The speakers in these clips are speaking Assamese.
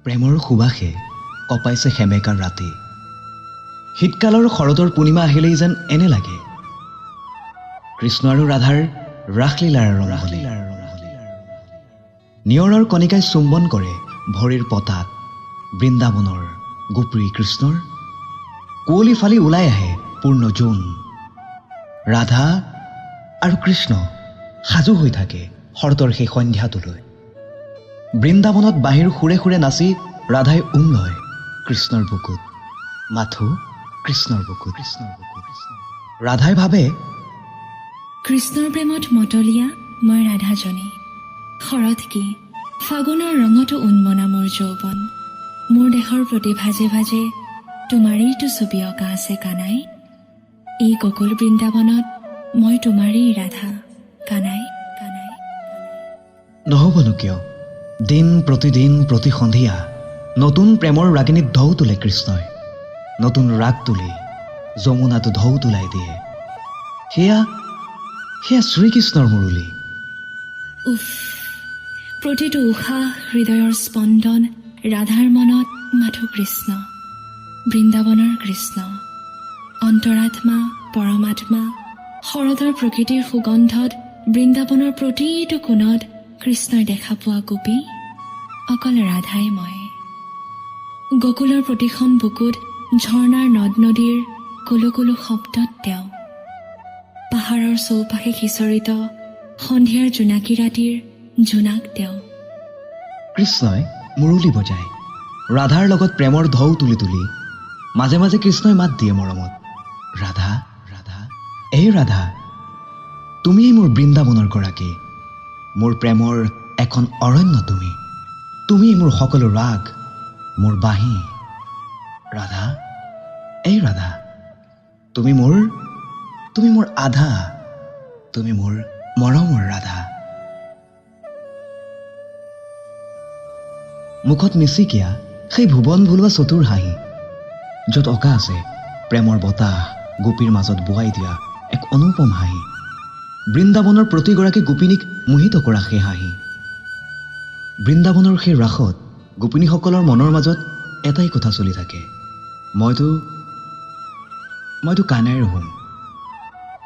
প্ৰেমৰ সুবাসে কপাইছে সেমেকাৰ ৰাতি। শীতকালৰ শৰতৰ পূৰ্ণিমা আহিলেই যেন এনে লাগে কৃষ্ণ আৰু ৰাধাৰ ৰাসলীলাৰ ৰংহলী। নিয়ৰৰ কণিকাই চুম্বন কৰে ভৰিৰ পতাত বৃন্দাবনৰ গোপী কৃষ্ণৰ। কুঁৱলী ফালি ওলাই আহে পূৰ্ণ জোন। ৰাধা আৰু কৃষ্ণ সাজু হৈ থাকে শৰতৰ সেই সন্ধ্যাটোলৈ। বৃন্দাবনত বাহিৰ সুৰে সুৰে নাচি ৰাধাই লয় কৃষ্ণৰ বুকুত, মাথো কৃষ্ণৰ বুকুত। ৰাধাই ভাবে কৃষ্ণৰ প্ৰেমত মতলীয়া মই ৰাধাজনী। শৰৎ কি ফাগুনৰ ৰঙতো উন্মনা মোৰ যৌৱন। মোৰ দেহৰ প্ৰতি ভাজে ভাজে তোমাৰেইতো ছবি অঁকা আছে কানাই। এই গকুল বৃন্দাবনত মই তোমাৰেই ৰাধা কানাই কানাই। নহ'বনো কিয়, দিন প্ৰতিদিন প্ৰতি সন্ধিয়া নতুন প্ৰেমৰ ৰাগিনীত ঢৌ তোলে কৃষ্ণই। নতুন ৰাগ তুলি যমুনাটো ঢৌ তোলাই দিয়ে। সেয়া শ্ৰীকৃষ্ণৰ মুৰলী। উফ, প্ৰতিটো উশাহ হৃদয়ৰ স্পন্দন ৰাধাৰ মনত মাথো কৃষ্ণ, বৃন্দাবনৰ কৃষ্ণ। অন্তৰাত্মা পৰমাত্মা শৰতৰ প্ৰকৃতিৰ সুগন্ধত বৃন্দাবনৰ প্ৰতিটো কোণত কৃষ্ণই দেখা পোৱা গোপী অকল ৰাধাই মই। গকুলৰ প্ৰতিখন বুকুত ঝৰ্ণাৰ নদ নদীৰ কুলু কুলু শব্দত তেওঁ। পাহাৰৰ চৌপাশে সিঁচৰিত সন্ধিয়াৰ জোনাকী ৰাতিৰ জোনাক তেওঁ। কৃষ্ণই মুৰলী বজায় ৰাধাৰ লগত প্ৰেমৰ ঢৌ তুলি তুলি। মাজে মাজে কৃষ্ণই মাত দিয়ে মৰমত, ৰাধা ৰাধা এই ৰাধা, তুমিয়েই মোৰ বৃন্দাবনৰ গৰাকী। মোৰ প্ৰেমৰ এখন অৰণ্য তুমি, তুমিয়েই মোৰ সকলো ৰাগ, মোৰ বাঁহী। ৰাধা এই ৰাধা, তুমি মোৰ আধা, তুমি মোৰ মৰমৰ ৰাধা। মুখত মিচিকিয়া সেই ভুৱন ভুলোৱা চতুৰ হাঁহি, য'ত অঁকা আছে প্ৰেমৰ বতাহ গোপীৰ মাজত বোৱাই দিয়া এক অনুপম হাঁহি। বৃন্দাবনৰ প্ৰতিগৰাকী গোপিনীক মোহিত কৰা সেই হাঁহি। বৃন্দাবনৰ সেই ৰাসত গোপিনীসকলৰ মনৰ মাজত এটাই কথা চলি থাকে, মইতো কানাইৰ হ'ম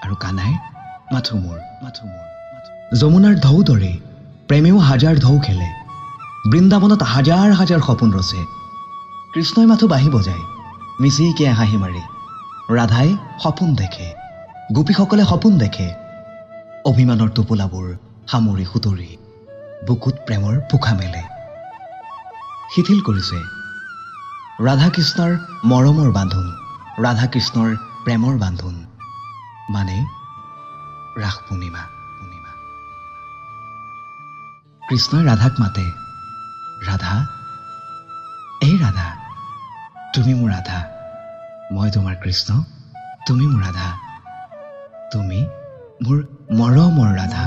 আৰু কানাই মাথো মোৰ। যমুনাৰ ঢৌ দৰে প্ৰেমেও হাজাৰ ঢৌ খেলে। বৃন্দাবনত হাজাৰ হাজাৰ সপোন ৰচে। কৃষ্ণই মাথো বাঁহী বজায় মিচিকিয়া হাঁহি মাৰি। ৰাধাই সপোন দেখে, গোপীসকলে সপোন দেখে। অভিমানৰ টোপোলাবোৰ সামৰি সুতৰি বুকুত প্ৰেমৰ পোখা মেলে। শিথিল কৰিছে ৰাধা কৃষ্ণৰ মৰমৰ বান্ধোন, ৰাধা কৃষ্ণৰ প্ৰেমৰ বান্ধোন, মানে ৰাস পূৰ্ণিমা। কৃষ্ণই ৰাধাক মাতে, ৰাধা এই ৰাধা, তুমি মোৰ ৰাধা, মই তোমাৰ কৃষ্ণ, তুমি মোৰ ৰাধা, তুমি মোৰ মৰমৰ ৰাধা।